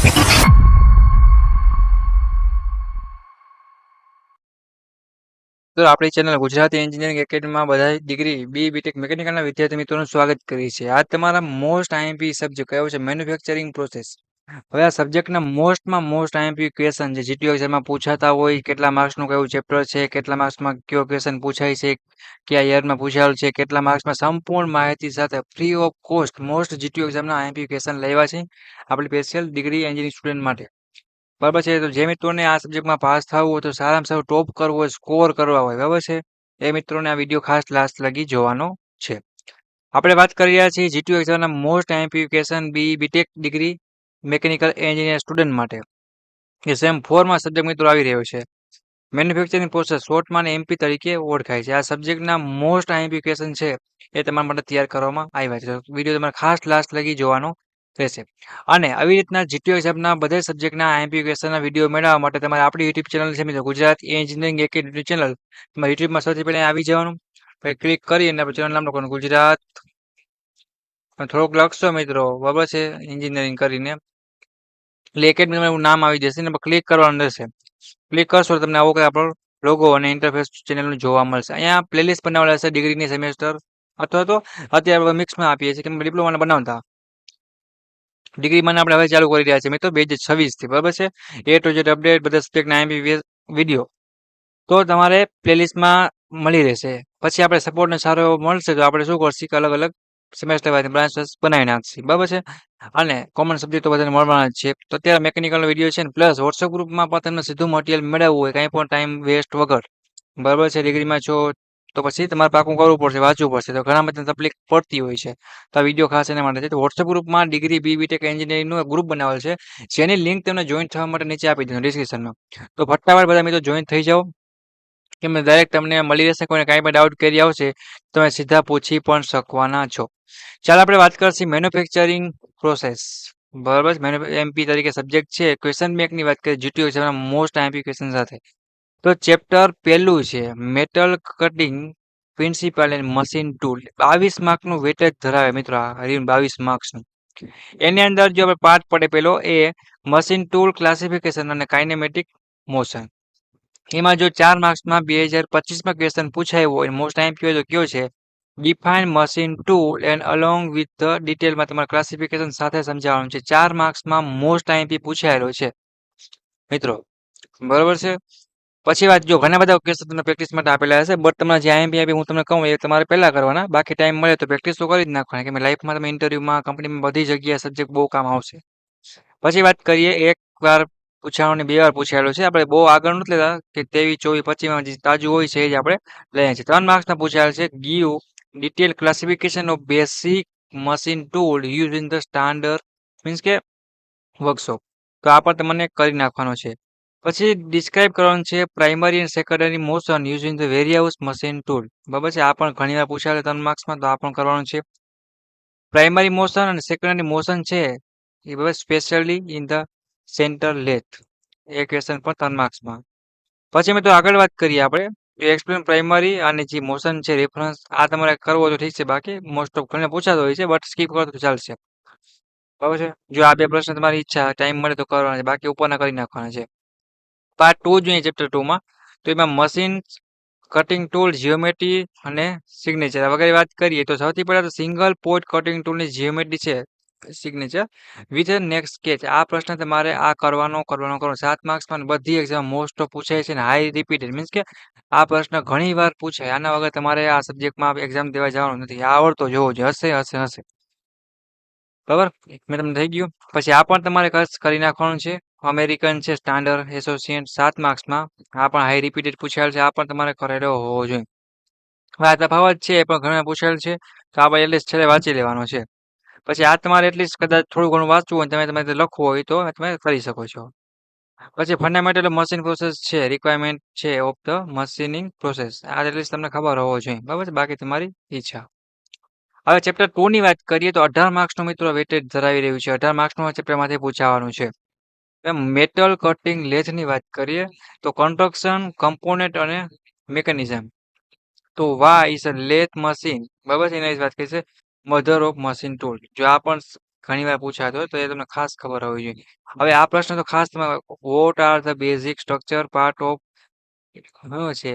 તો આપણી channel Gujarati engineering એકેડમીમાં બધા ડિગ્રી બીટેક મિકેનિકલના વિદ્યાર્થી મિત્રોનું સ્વાગત કરીએ છીએ. આ તમારા મોસ્ટ આઈએમપી સબ્જેક્ટ કયો છે? Manufacturing process. હવે આ સબ્જેક્ટના મોસ્ટ આઈએમપી ક્વેશ્ચન છે જીટીયુ એક્ઝામમાં પૂછાતા હોય. કેટલા માર્ક્સનું કયું ચેપ્ટર છે, કેટલા માર્ક્સમાં કયો ક્વેશ્ચન પૂછાય છે, કયા યરમાં પૂછાયેલ છે, કેટલા માર્ક્સમાં સંપૂર્ણ માહિતી સાથે free of cost most GTU એક્ઝામના આઈએમપી ક્વેશ્ચન લેવા છે આપણી સ્પેશિયલ ડિગ્રી એન્જિનિયરિંગ સ્ટુડન્ટ માટે. બરાબર છે. તો જે મિત્રોને આ સબ્જેક્ટમાં પાસ થવું હોય, તો સારામાં સારું ટોપ કરવું હોય, સ્કોર કરવા હોય, બરાબર છે, એ મિત્રોને આ વિડીયો ખાસ લાસ્ટ લગી જોવાનો છે. આપણે વાત કરી રહ્યા છીએ જીટીયુ એક્ઝામના most IMP question BTech degree mechanical engineer student માટે. એ સેમ 4 માં સબ્જેક્ટ મિત્રો આવી રહ્યો છે. મેન્યુફેક્ચરિંગ પ્રોસેસ શોર્ટમાં એમપી તરીકે ઓળખાય છે. આ સબ્જેક્ટના મોસ્ટ આઈએમપી ક્વેશ્ચન છે એ તમારા માટે તૈયાર કરવામાં આવ્યા છે. વિડીયો તમારે ખાસ લાસ્ટ લગી જોવાનો રહેશે. અને આવી રીતના જીટીયુ એક્ઝામના બધા સબ્જેક્ટના આઈએમપી ક્વેશ્ચનના વિડીયો મેળવવા માટે તમારે આપણી યુટ્યુબ ચેનલ છે મિત્રો, ગુજરાત એન્જિનિયરિંગ એકેડમી ચેનલ. તમારે યુટ્યુબમાં સૌથી પહેલા આવી જવાનું, પછી ક્લિક કરી અને ચેનલ નામ લખવાનું ગુજરાત. થોડુંક લખશો મિત્રો, બરાબર છે, એન્જિનિયરિંગ કરીને એટલે એકેડમીમાં એવું નામ આવી જશે ને ક્લિક કરવાનું રહેશે. ક્લિક કરશો તો તમને આવો કંઈ આપણો લોગો અને ઇન્ટરફેસ ચેનલનું જોવા મળશે. અહીંયા પ્લેલિસ્ટ બનાવેલા હશે ડિગ્રીની સેમેસ્ટર, અથવા તો અત્યારે મિક્સમાં આપીએ છીએ કે ડિપ્લોમાના બનાવતા. ડિગ્રીમાં આપણે હવે ચાલુ કરી રહ્યા છીએ મિત્રો 2026 થી, બરાબર છે. એ ટુ ઝેડ અપડેટ બધા સબ્જેક્ટના આઈએમપી વિડીયો તો તમારે પ્લેલિસ્ટમાં મળી રહેશે. પછી આપણે સપોર્ટને સારો એવો મળશે તો આપણે શું કરશું કે અલગ અલગ સેમેસ્ટર વાઇઝ બ્રાન્ચીસ બનાવી નાખશે, બરાબર છે. અને કોમન સબ્જેક્ટ તો બધાને મળવાના જ છે. તો અત્યારે મેકેનિકલનો વિડીયો છે ને પ્લસ વોટ્સએપ ગ્રુપમાં પણ તમને સીધું મટીરિયલ મેળવવું હોય કંઈ પણ ટાઈમ વેસ્ટ વગર, બરાબર છે. ડિગ્રીમાં છો તો પછી તમારે પાકું કરવું પડશે, વાંચવું પડશે, તો ઘણા બધા તકલીફ પડતી હોય છે. તો આ વિડીયો ખાસ એના માટે છે. તો વોટ્સએપ ગ્રુપમાં ડિગ્રી બીટેક એન્જિનિયરિંગનું ગ્રુપ બનાવેલ છે, જેની લિંક તમને જોઈન થવા માટે નીચે આપી દીધું ડિસ્ક્રિપ્શનમાં. તો ફટાફટ બધા મિત્રો જોઈન થઈ જાઓ, કેમ ડાયરેક્ટ તમને મળી રહેશે. કોઈને કાંઈ પણ ડાઉટ કરી આવશે તમે સીધા પૂછી પણ શકવાના છો. ચાલો આપણે વાત કરશી મેન્યુફેક્ચરિંગ પ્રોસેસ, બરાબર. એમપી તરીકે સબ્જેક્ટ છે. ક્વેશ્ચન બેંકની વાત કરીએ જીટીયુ એક્ઝામના મોસ્ટ આઈએમપી ક્વેશ્ચન સાથે, તો ચેપ્ટર પહેલું છે metal cutting principle and machine tool. 22 માર્કનું વેટેજ ધરાવે મિત્રો આ 22 માર્ક્સનું. એની અંદર જો આપણે પાર્ટ પડે પેલો એ મશીન ટૂલ ક્લાસિફિકેશન અને કાઇનેમેટિક મોશન. એમાં જો 4 માર્ક્સમાં 2025માં ક્વેશ્ચન પૂછાયો હોય મોસ્ટ આઈએમપી હોય તો કયો છે define machine tool and along with the ડિટેલમાં તમારે ક્લાસિફિકેશન સાથે સમજાવવાનું છે. 4 માર્ક્સમાં મોસ્ટ આઈએમપી પૂછાયેલો છે મિત્રો, બરોબર છે. પછી વાત જો ઘણા બધા ક્વેશ્ચન તમને પ્રેક્ટિસ માટે આપેલા હશે, બટ તમને જે આઈએમપી આપી હું તમને કહું એ તમારે પહેલા કરવાના, બાકી ટાઈમ મળે તો પ્રેક્ટિસ તો કરી જ નાખવાની, કે લાઈફમાં તમે ઇન્ટરવ્યુમાં કંપનીમાં બધી જગ્યાએ સબ્જેક્ટ બહુ કામ આવશે. પછી વાત કરીએ એક વાર પૂછાણો ને 2 વાર પૂછાયેલો છે. આપણે બહુ આગળ નથી લેતા કે 23, 24, 25માં જે તાજું હોય છે એ જ આપણે લઈએ છીએ. 3 માર્ક્સના પૂછાયેલ છે give detail classification of basic machine tool use in the standard means કે વર્કશોપ. તો આ પણ તમને કરી નાખવાનો છે. પછી ડિસ્ક્રાઇબ કરવાનું છે primary and secondary motion using the various machine tool, બરાબર છે. આ પણ ઘણી વાર પૂછાયેલ 3 માર્ક્સમાં, તો આ પણ કરવાનું છે. પ્રાઇમરી મોશન અને સેકન્ડરી મોશન છે એ બરાબર specially in the centre lathe, A question પણ 3 માર્ક્સમાં. પછી મિત્રો આગળ વાત કરીએ આપણે એક્સપ્લેન પ્રાઇમરી અને જે મોશન છે રેફરન્સ, આ તમારે કરવો તો ઠીક છે, બાકી મોસ્ટ ઓફ ઘણા પૂછાતો હોય છે, બટ સ્કીપ કરો તો ચાલશે, બરાબર છે. જો આ 2 પ્રશ્ન તમારી ઈચ્છા ટાઈમ મળે તો કરવાના છે, બાકી ઉપરના કરી નાખવાના છે. પાર્ટ 2 જોઈએ ચેપ્ટર 2 માં, તો એમાં મશીન કટિંગ ટૂલ જીઓમેટ્રી અને સિગ્નેચર વગેરે વાત કરીએ તો સૌથી પહેલા તો સિંગલ પોઈન્ટ કટિંગ ટૂલની જીઓમેટ્રી છે સિગ્નેચર વિથ નેક્સ્ટ સ્કેચ. આ પ્રશ્ન તમારે આ કરવાનો 7 માર્ક્સમાં બધી એક્ઝામ મોસ્ટ ઓફ પૂછાય છે ને હાઈ રિપીટેડ મીન્સ કે આ પ્રશ્ન ઘણી વાર પૂછાય. આના વગર તમારે આ સબ્જેક્ટમાં એક્ઝામ દેવા જવાનું નથી, આવડતો જોવો જોઈએ, હશે બરાબર. મેં તમને થઈ ગયું. પછી આ પણ તમારે કરી નાખવાનું છે અમેરિકન છે સ્ટાન્ડર્ડ એસોસિએટ 7 માર્ક્સમાં, આ પણ હાઈ રિપીટેડ પૂછાયેલ છે, આ પણ તમારે કરેલો હોવો જોઈએ. આ તફાવત છે એ પણ ઘણા પૂછાયેલ છે, તો આ ભાઈ એટલીસ્ટ છેલ્લે વાંચી લેવાનો છે. પછી આ તમારે એટલીસ્ટ કદાચ થોડું ઘણું વાંચવું હોય તમે લખવું હોય તો તમે કરી શકો છો. પછી ફંડામેન્ટલ મશીન પ્રોસેસ છે રિક્વાયરમેન્ટ છે ઓફ ધ મશીનિંગ પ્રોસેસ, આ એટલીસ્ટ તમને ખબર હોવો જોઈએ, બરાબર છે, બાકી તમારી ઈચ્છા. હવે ચેપ્ટર 2 ની વાત કરીએ તો 18 માર્ક્સનું મિત્રો વેટેજ ધરાવી રહ્યું છે. 18 માર્ક્સનું ચેપ્ટરમાંથી પૂછાવાનું છે. મેટલ કટિંગ લેથની વાત કરીએ તો કન્સ્ટ્રક્શન કમ્પોનેન્ટ અને મિકેનિઝમ. તો વા ઇઝ અ લેથ મશીન, બરાબર છે, એના વિશે વાત કરીએ મધર ઓફ મશીન ટૂલ. જો આ પણ ઘણી વાર પૂછાતો હોય તો એ તમને ખાસ ખબર હોવી જોઈએ. હવે આ પ્રશ્ન તો ખાસ તમે what are the basic structure part of શું છે?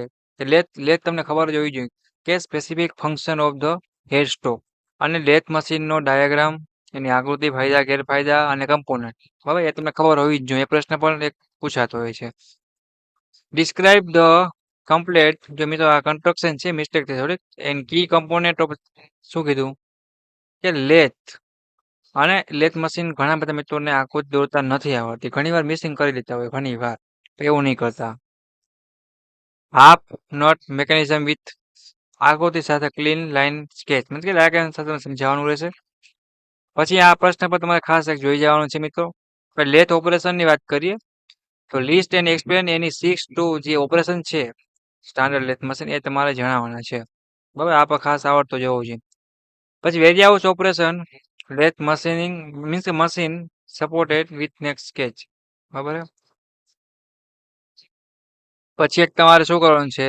લેથ તમને ખબર જ હોવી જોઈએ કે specific function of the headstock અને લેથ મશીનનો ડાયાગ્રામ, એની આકૃતિ, ફાયદા, ગેરફાયદા અને કમ્પોનન્ટ. હવે એ તમને ખબર હોવી જ જોઈએ. એ પ્રશ્ન પણ એક પૂછાતો હોય છે. ડિસ્ક્રાઇબ ધ કમ્પ્લેટ, જો મિત્રો આ કન્સ્ટ્રક્શન છે, મિસ્ટેક છે થોડીક. એન્ડ કી કમ્પોનેન્ટ ઓફ શું કીધું કે લેથ અને લેથ મશીન ઘણા બધા મિત્રોને આકૃતિ દોરતા નથી આવડતી. ઘણી વાર મિસિંગ કરી દેતા હોય ઘણી વાર. તો એવું નહીં કરતા. હાફ નોટ મેકેનિઝમ વિથ આકૃતિ સાથે ક્લીન લાઇન સ્કેચ, મતલબ કે ડાયાગ્રામ સાથે સમજાવવાનું રહેશે. પછી આ પ્રશ્ન પર તમારે ખાસ એક જોઈ જવાનું છે મિત્રો. લેથ ઓપરેશનની વાત કરીએ તો list and explain any 6 to જે ઓપરેશન છે સ્ટાન્ડર્ડ લેથ મશીન એ તમારે જણાવવાના છે. બરાબર, આ પર ખાસ આવડતો જવું જોઈએ. પછી various operation lathe machining means machine supported with next sketch. બરાબર. પછી એક તમારે શું કરવાનું છે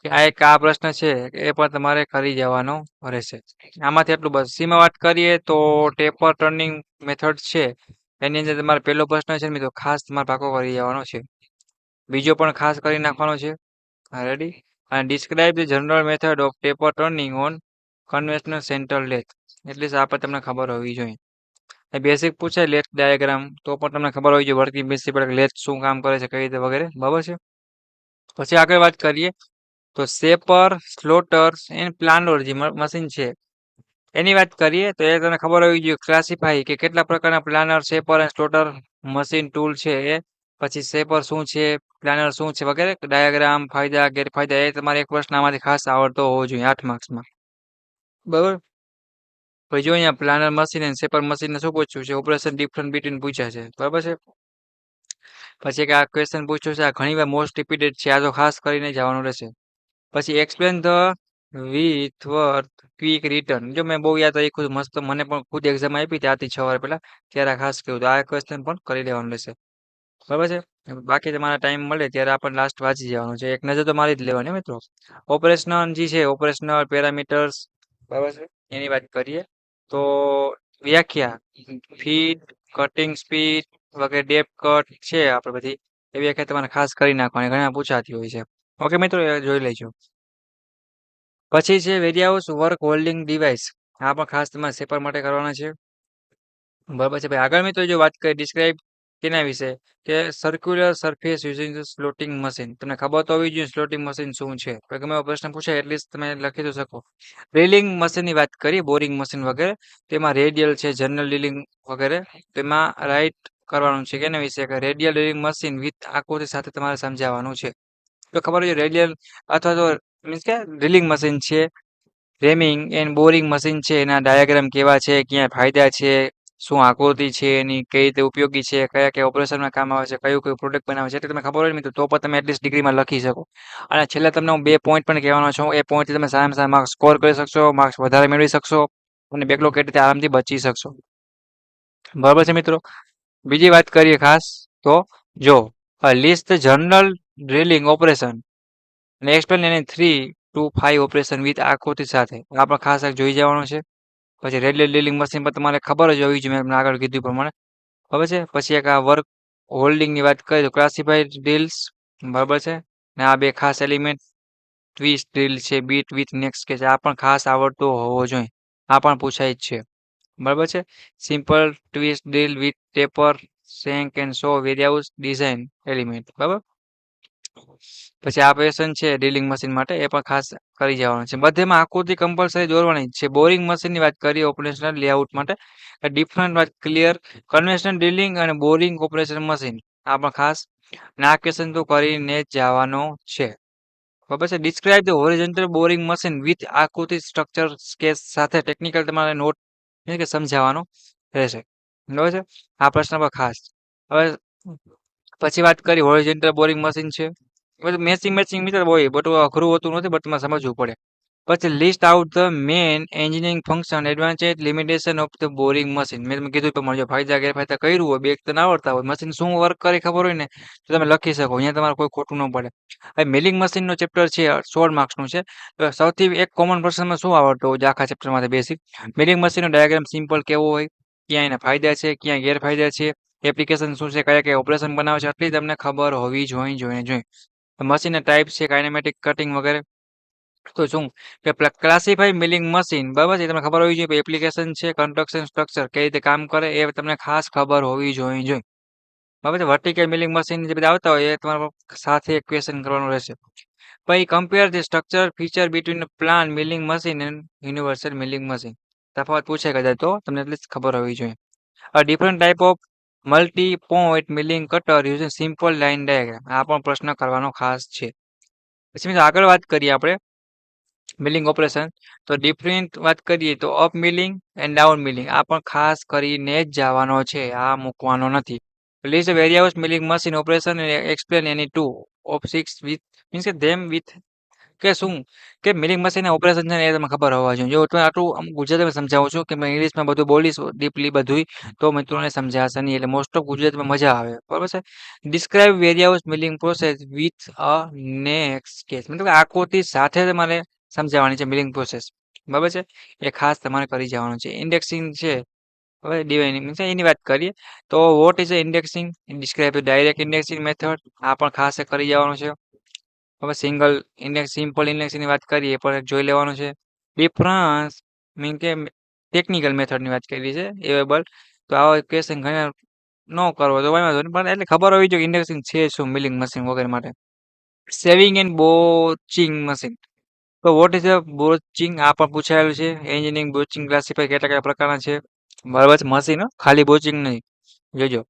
કે આ પ્રશ્ન છે એ પણ તમારે કરી જવાનો રહેશે. આમાંથી એટલું બસ. સીમાં વાત કરીએ તો ટેપર ટર્નિંગ મેથડ છે એની અંદર તમારે પહેલો પ્રશ્ન છે મિત્રો ખાસ તમારે પાકો કરી જવાનો છે. બીજો પણ ખાસ કરી નાખવાનો છે. રેડી. અને describe the general method of taper turning on conventional centre lathe. At least આ પણ તમને ખબર હોવી જોઈએ. બેસિક પૂછે લેથ ડાયાગ્રામ તો પણ તમને ખબર હોવી જોઈએ વર્કિંગ પ્રિન્સિપલ લેથ શું કામ કરે છે, કઈ રીતે વગેરે. બરાબર છે. પછી આગળ વાત કરીએ તો શેપર, સ્લોટર એન્ડ પ્લાનર જે મશીન છે એની વાત કરીએ તો એ તમને ખબર હોવી જોઈએ ક્લાસિફાઈ કે કેટલા પ્રકારના પ્લાનર, શેપર અને સ્લોટર મશીન ટૂલ છે એ. પછી શેપર શું છે, પ્લાનર શું છે વગેરે. ડાયાગ્રામ, ફાયદા, ગેરફાયદા એ તમારે એક પ્રશ્ન આમાંથી ખાસ આવડતો હોવો જોઈએ 8 માર્ક્સમાં. બરાબર. પછી જો અહીંયા પ્લાનર મશીન અને શેપર મશીનને શું પૂછ્યું છે? ઓપરેશન ડિફરન્ટ બિટવીન પૂછ્યા છે. બરાબર છે. પછી એક આ ક્વેશ્ચન પૂછ્યું છે, આ ઘણી વાર મોસ્ટ રિપીટેડ છે, આ તો ખાસ કરીને જવાનું રહેશે. પછી explain the with worth quick return. જો મેં બહુ યાદ રાખ્યું મસ્ત, મને પણ ખુદ એક્ઝામ આપી હતી આથી 6 વાર પહેલા, ત્યારે ખાસ કહ્યું આ ક્વેશ્ચન પણ કરી લેવાનું રહેશે. બરાબર છે. બાકી તમારા ટાઈમ મળે ત્યારે આપણને લાસ્ટ વાંચી જવાનું છે. એક નજર તો મારી જ લેવાની મિત્રો. ઓપરેશનલ જે છે ઓપરેશનલ પેરામીટર્સ, બરાબર છે, એની વાત કરીએ તો વ્યાખ્યા ફીડ, કટિંગ સ્પીડ વગેરે, ડેપ કટ છે આપણે બધી એ વ્યાખ્યા તમારે ખાસ કરી નાખવાની, ઘણા પૂછાતી હોય છે. ઓકે મિત્રો, એ જોઈ લેજો. પછી છે વેરિયાઉસ વર્ક હોલ્ડિંગ ડિવાઇસ. આ પણ ખાસ તમારે શેપર માટે કરવાના છે. બરાબર છે ભાઈ. આગળ મિત્રો જો વાત કરીએ ડિસ્ક્રાઇબ કેના વિશે કે સર્ક્યુલર સરફેસ યુઝિંગ સ્લોટિંગ મશીન. તમને ખબર તો હોવી જોઈએ સ્લોટિંગ મશીન શું છે. ગમે એવો પ્રશ્ન પૂછાય એટલીસ્ટ તમે લખી તો શકો. ડ્રિલિંગ મશીનની વાત કરીએ, બોરિંગ મશીન વગેરે, તેમાં રેડિયલ છે, જનરલ ડ્રિલિંગ વગેરે. તેમાં રાઈટ કરવાનું છે કેના વિશે કે રેડિયલ ડ્રિલિંગ મશીન વિથ આકૃતિ સાથે તમારે સમજાવવાનું છે. તો ખબર છે રેડિયલ અથવા તો મીન્સ કે ડ્રિલિંગ મશીન છે, રેમિંગ એન્ડ બોરિંગ મશીન છે, એના ડાયાગ્રામ કેવા છે, ક્યાં ફાયદા છે, શું આકૃતિ છે એની, કઈ રીતે ઉપયોગી છે, કયા કયા ઓપરેશનમાં કામ આવે છે, કયું કયું પ્રોડક્ટ બનાવે છે, એટલે તમે ખબર હોય મિત્રો તો પણ તમે એટલીસ્ટ ડિગ્રીમાં લખી શકો. અને છેલ્લે તમને હું 2 પોઈન્ટ પણ કહેવાનો છું. એ પોઈન્ટથી તમે સારામાં સારા માર્ક્સ સ્કોર કરી શકશો, માર્ક્સ વધારે મેળવી શકશો અને બેકલોગ રીતે આરામથી બચી શકશો. બરાબર છે મિત્રો. બીજી વાત કરીએ ખાસ તો જો લિસ્ટ જનરલ ડ્રિલિંગ ઓપરેશન અને explain any 3 to 5 operation with આકૃતિ સાથે. આ પણ ખાસ જોઈ જવાનું છે. પછી રેડિયલ ડ્રિલિંગ મશીન પર તમારે ખબર જ હોવી જોઈએ, મેં આગળ કીધું પ્રમાણે. ખબર છે. પછી એક આ વર્ક હોલ્ડિંગની વાત કરીએ તો ક્લાસિફાઈડ ડ્રિલ્સ, બરાબર છે. ને આ બે ખાસ એલિમેન્ટ ટ્વિસ્ટ ડ્રિલ છે, બીટ વિથ નેક્સ્ટ કે છે, આ પણ ખાસ આવડતો હોવો જોઈએ. આ પણ પૂછાય જ છે. બરાબર છે. Simple twist drill with taper, shank and so various design element. બરાબર. પછી આ ક્વેશ્ચન છે ડ્રિલિંગ મશીન માટે, એ પણ ખાસ કરી જવાનું છે. બધેમાં આકૃતિ કમ્પલસરી દોરવાની જ છે. બોરિંગ મશીનની વાત કરીએ ઓપરેશનલ લેઆઉટ માટે, ડિફરન્ટ વાત ક્લિયર કન્વેન્શનલ ડ્રિલિંગ અને બોરિંગ ઓપરેશન મશીન. આ પણ ખાસ અને આ ક્વેશ્ચન તો કરીને જ જવાનો છે. બરાબર છે. Describe the horizontal boring machine with આકૃતિ સ્ટ્રક્ચર સ્કેચ સાથે ટેકનિકલ તમારે નોટ કે સમજાવવાનો રહેશે. બરાબર છે. આ પ્રશ્ન પર ખાસ. હવે પછી વાત કરી હોરિઝોન્ટલ બોરિંગ મશીન છે. બધું મેચિંગ મિત્ર હોય, બટું અઘરું હોતું નથી, બટ તમારે સમજવું પડે. પછી list out the main engineering function advantage limitation of the boring machine. મેં તમને કીધું પ્રમાણે જો ફાયદા ગેરફાયદા કર્યું હોય, બે તો ના આવડતા હોય, મશીન શું વર્ક કરે ખબર હોય ને તો તમે લખી શકો. અહીંયા તમારે કોઈ ખોટું ન પડે. હવે મિલિંગ મશીનનો ચેપ્ટર છે 16 માર્ક્સનું છે. તો સૌથી એક કોમન પ્રશ્નમાં શું આવડતું હોય આખા ચેપ્ટરમાંથી બેસિક મિલિંગ મશીનનો ડાયાગ્રામ સિમ્પલ કેવો હોય, ક્યાં એના ફાયદા છે, ક્યાં ગેરફાયદા છે, એપ્લિકેશન શું છે, કયા કયા ઓપરેશન બનાવે છે, આટલી તમને ખબર હોવી જોઈએ. મશીનના ટાઈપ છે, કાઇનેમેટિક, કટિંગ વગેરે. તો શું કે ક્લાસિફાઈ મિલિંગ મશીન, બરાબર છે, તમને ખબર હોવી જોઈએ. એપ્લિકેશન છે, કન્સ્ટ્રક્શન સ્ટ્રક્ચર કઈ રીતે કામ કરે એ તમને ખાસ ખબર હોવી જોઈએ. બરાબર છે. વર્ટિકલ મિલિંગ મશીન જે બધા આવતા હોય એ તમારે સાથે ક્વેશ્ચન કરવાનું રહેશે. પછી compare the structure feature between plan milling machine and universal milling machine. તફાવત પૂછે કદાચ તો તમને એટલી ખબર હોવી જોઈએ. A different type of multi-point milling cutter using simple line diagram. આ પણ પ્રશ્ન કરવાનો ખાસ છે. પછી મિત્રો આગળ વાત કરીએ આપણે મિલિંગ ઓપરેશન. તો ડિફરન્ટ વાત કરીએ તો up milling and down milling. આ પણ ખાસ કરીને જ જવાનો છે, આ મૂકવાનો નથી. List various milling machine operation and explain any two of six with means કે them with કે શું કે મિલિંગ મશીનના ઓપરેશન છે ને એ તમને ખબર હોવા જોઈએ. જો તમે આટલું ગુજરાતીમાં સમજાવું છું કે મેં ઇંગ્લિશમાં બધું બોલીશ ડીપલી બધું તો મિત્રોને સમજાશે નહીં. એટલે મોસ્ટ ઓફ ગુજરાતીમાં મજા આવે, બરાબર છે. Describe various milling process with a next case, મતલબ કે આકૃતિ સાથે તમારે સમજાવવાની છે મિલિંગ પ્રોસેસ, બરાબર છે. એ ખાસ તમારે કરી જવાનું છે. ઇન્ડેક્સિંગ છે, હવે ડિવાઇનિંગ મીન્સ એની વાત કરીએ તો what is indexing, describe direct indexing method, આ પણ ખાસ કરી જવાનું છે. હવે સિંગલ ઇન્ડેક્સ, સિમ્પલ ઇન્ડેક્સની વાત કરીએ પણ જોઈ લેવાનું છે. ડિફરન્સ મીન કે ટેકનિકલ મેથડની વાત કરી છે એવેબલ. તો આવા ક્વેશ્ચન ઘણા ન કરવો તો વાંધો નહીં, પણ એટલે ખબર હોવી જોઈએ ઇન્ડેક્સિંગ છે શું મિલિંગ મશીન વગેરે માટે. Shaving and broaching machine. તો વોટ ઇઝ બોચિંગ, આ પણ પૂછાયેલું છે. એન્જિનિયરિંગ બોચિંગ ક્લાસિફાઈ કેટલા કયા પ્રકારના છે, બરાબર છે. મશીન ખાલી બોચિંગ નહીં, જોજો.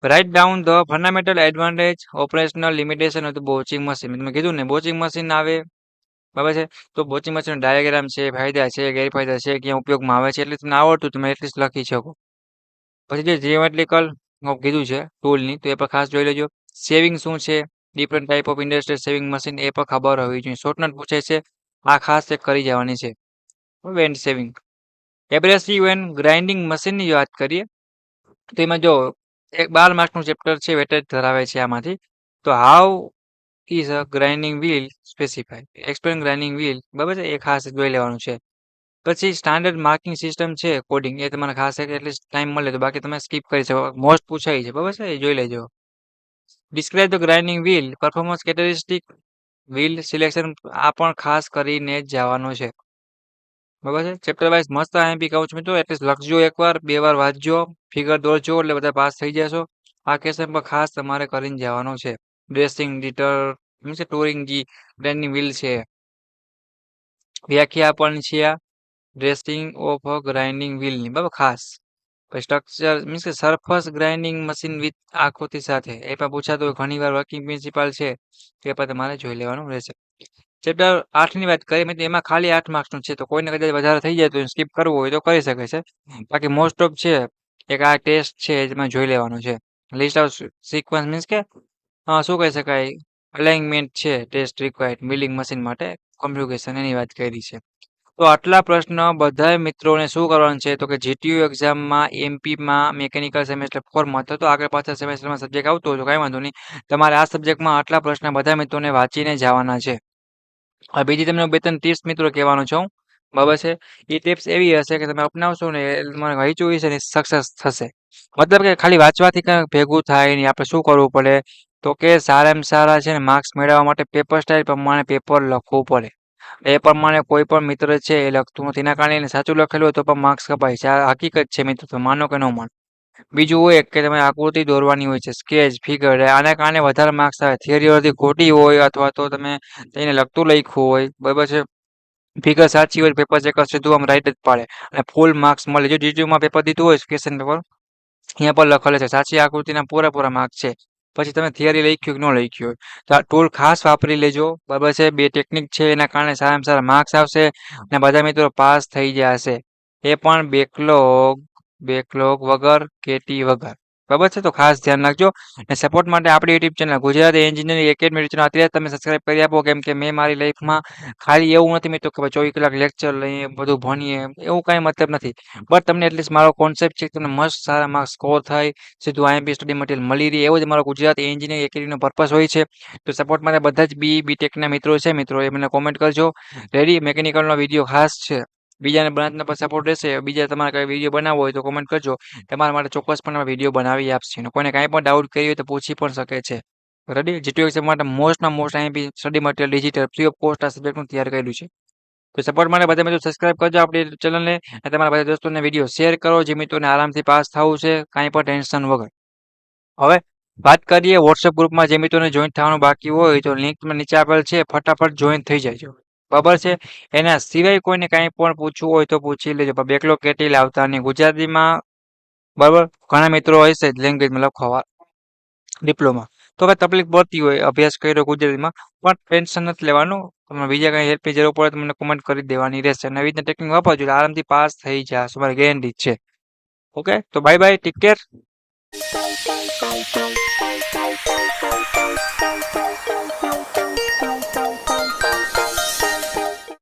Right down the fundamental advantage operational limitation of the broaching machine. મેં કીધું ને બોચિંગ મશીન આવે, બરાબર છે. તો બોચિંગ મશીન ડાયાગ્રામ છે, ફાયદા છે, ગેરફાયદા છે, ક્યાં ઉપયોગમાં આવે છે, એટલે તમને આવડતું તમે એટલીસ્ટ લખી શકો. પછી જે જીઓમેટ્રિકલ કીધું છે ટૂલની, તો એ પણ ખાસ જોઈ લેજો. સેવિંગ શું છે, different type of industrial shaving machine, એ પણ ખબર હોવી જોઈએ. શોર્ટનોટ પૂછે છે, આ ખાસ ચેક કરી જવાની છે. વેન્ડ સેવિંગ. એબ્રેસિવ એન્ડ ગ્રાઇન્ડિંગ મશીનની વાત કરીએ તો એમાં જો એક 12 માર્ક્સનું ચેપ્ટર છે, વેટેજ ધરાવે છે આમાંથી. તો how is a grinding wheel specify, explain grinding wheel, બરાબર છે, એ ખાસ જોઈ લેવાનું છે. પછી સ્ટાન્ડર્ડ માર્કિંગ સિસ્ટમ છે કોડિંગ, એ તમારે ખાસ એટલીસ્ટ ટાઈમ મળે તો, બાકી તમે સ્કીપ કરી શકો. મોસ્ટ પૂછાય છે, બરાબર છે, એ જોઈ લેજો. Describe the grinding wheel performance characteristic wheel selection, આ પણ ખાસ કરીને જ જવાનું છે, બરાબર છે. ચેપ્ટર વાઇઝ મસ્ત આઈએમપી કહું છું મિત્રો, એટલીસ્ટ લખજો એકવાર, 2 વાર વાંચજો, ફિગર દોરજો એટલે બધા પાસ થઈ જશો. આ ક્વેશ્ચન પર ખાસ તમારે કરીને જવાનું છે. ડ્રેસિંગ ડીટર મીન્સ ટોરિંગ જી ગ્રાઇન્ડિંગ વ્હીલ છે, વ્યાખ્યા પણ છે આ ડ્રેસિંગ ઓફ અ ગ્રાઇન્ડિંગ વ્હીલની, બરાબર ખાસ. પછી સ્ટ્રક્ચર મીન્સ કે સરફસ ગ્રાઇન્ડિંગ મશીન વિથ આકૃતિ સાથે, એ પણ પૂછાતું હોય ઘણી વાર. વર્કિંગ પ્રિન્સિપાલ છે એ પણ તમારે જોઈ લેવાનું રહેશે. ચેપ્ટર 8 ની વાત કરીએ મિત્રો, એમાં ખાલી 8 માર્ક્સનું છે, તો કોઈને કદાચ વધારે થઈ જાય તો સ્કીપ કરવું હોય તો કરી શકે છે. બાકી મોસ્ટ ઓફ છે એક આ ટેસ્ટ છે એમાં જોઈ લેવાનું છે. લિસ્ટ ઓફ સિક્વન્સ મીન્સ કે શું કહી શકાય, અલાઇનમેન્ટ છે ટેસ્ટ રિક્વાયર્ડ મિલિંગ મશીન માટે, કોમ્યુનિકેશન એની વાત કરી છે. તો આટલા પ્રશ્ન બધા મિત્રોને શું કરવાનું છે તો કે જીટીયુ એક્ઝામમાં એમપીમાં મિકેનિકલ સેમેસ્ટર 4 માં તો આગળ પાછળ સેમેસ્ટરમાં સબ્જેક્ટ આવતો હોય તો કાંઈ વાંધો નહીં, તમારે આ સબ્જેક્ટમાં આટલા પ્રશ્ન બધા મિત્રોને વાંચીને જવાના છે. હવે બીજી તમને 2-3 ટિપ્સ મિત્રો કહેવાનો છું, બરાબર છે. એ ટિપ્સ એવી હશે કે તમે અપનાવશો ને એટલે તમારે વાંચ્યું હશે ને સક્સેસ થશે. મતલબ કે ખાલી વાંચવાથી કંઈ ભેગું થાય નહીં. આપણે શું કરવું પડે તો કે સારામાં સારા છે ને માર્ક્સ મેળવવા માટે પેપર સ્ટાઇલ પ્રમાણે પેપર લખવું પડે. એ પ્રમાણે કોઈ પણ મિત્ર છે એ લખતું નથી, એના કારણે એને સાચું લખેલું હોય તો પણ માર્ક્સ કપાય છે. આ હકીકત છે મિત્રો, તમે માનો કે ન માનો. બીજું હોય કે તમે આકૃતિ દોરવાની હોય છે, સ્કેચ, ફિગર, આના કારણે વધારે માર્ક્સ આવે. થિયરી અડધી ખોટી હોય અથવા તો તમે એને લખતું લખ્યું હોય, બરાબર છે. ફિગર સાચી હોય પેપર ચેકર સીધું આમ રાઈટ જ પાડે અને ફૂલ માર્ક્સ મળે. જો જીટીયુમાં પેપર દીધું હોય ક્વેશ્ચન પેપર, અહીંયા પર લખેલ છે સાચી આકૃતિના પૂરેપૂરા માર્ક્સ છે. પછી તમે થિયરી લખ્યું કે ન લખ્યું હોય તો આ ટૂલ ખાસ વાપરી લેજો, બરાબર છે. 2 ટેકનિક છે, એના કારણે સારામાં સારા માર્ક્સ આવશે અને બધા મિત્રો પાસ થઈ જશે. એ પણ બેકલોગ વગર, કેટી વગર, બરાબર છે. તો ખાસ ધ્યાન રાખજો. અને સપોર્ટ માટે આપણી YouTube channel Gujarati engineering academy channel અત્યારે તમે સબસ્ક્રાઇબ કરી આપો, કેમ કે મેં મારી લાઈફમાં ખાલી એવું નથી મિત્રો કે 24 કલાક લેક્ચર લઈએ બધું ભણીએ, એવું કાંઈ મતલબ નથી. બટ તમને એટલીસ્ટ મારો કોન્સેપ્ટ છે કે તમને મસ્ત સારા માર્ક્સ સ્કોર થાય, સીધું આઈએમપી સ્ટડી મટીરિયલ મળી રહે, એવો જ અમારો ગુજરાતી એન્જિનિયરિંગ એકેડમીનો પર્પસ હોય છે. તો સપોર્ટ માટે બધા જ બીટેકના મિત્રો છે મિત્રો, એ મને કોમેન્ટ કરજો. રેડી, મિકેનિકલનો વિડીયો ખાસ છે બીજાને બ્રાન્ચનો પણ સપોર્ટ રહેશે. બીજા તમારે કંઈ વિડીયો બનાવવો હોય તો કોમેન્ટ કરજો. તમારા માટે ચોક્કસપણે વિડીયો બનાવી આપશે. અને કોઈને કાંઈ પણ ડાઉટ કરી હોય તો પૂછી પણ શકે છે. રેડી? જીટીયુ એક્ઝામ માટે મોસ્ટમાં most IMP study material digital free of cost આ સબ્જેક્ટનું તૈયાર કર્યું છે. તો સપોર્ટ માટે બધા મિત્રો સબસ્ક્રાઇબ કરજો આપણી ચેનલને અને તમારા બધા દોસ્તોને વિડીયો શેર કરો જે મિત્રોને આરામથી પાસ થવું છે કાંઈ પણ ટેન્શન વગર. હવે વાત કરીએ વોટ્સએપ ગ્રુપમાં જે મિત્રોને જોઈન થવાનું બાકી હોય તો લિંક નીચે આપેલ છે ફટાફટ જોઈન થઈ જાય. બરાબર છે. એના સિવાય કોઈને કાંઈ પણ પૂછવું હોય તો પૂછી લેજો. પણ બેકલોગ કેટલી લાવતા અને ગુજરાતીમાં બરાબર ઘણા મિત્રો હોય છે લેંગ્વેજમાં લખવા ડિપ્લોમા તો હવે તકલીફ પડતી હોય અભ્યાસ કર્યો ગુજરાતીમાં પણ ટેન્શન નથી લેવાનું. તમને બીજા કંઈ હેલ્પની જરૂર પડે તો મને કોમેન્ટ કરી દેવાની રહેશે. અને આવી રીતના ટેકનિક વાપરજો એટલે આરામથી પાસ થઈ જશે. મારી ગેરંટી છે. ઓકે તો બાય બાય ટેક કેર.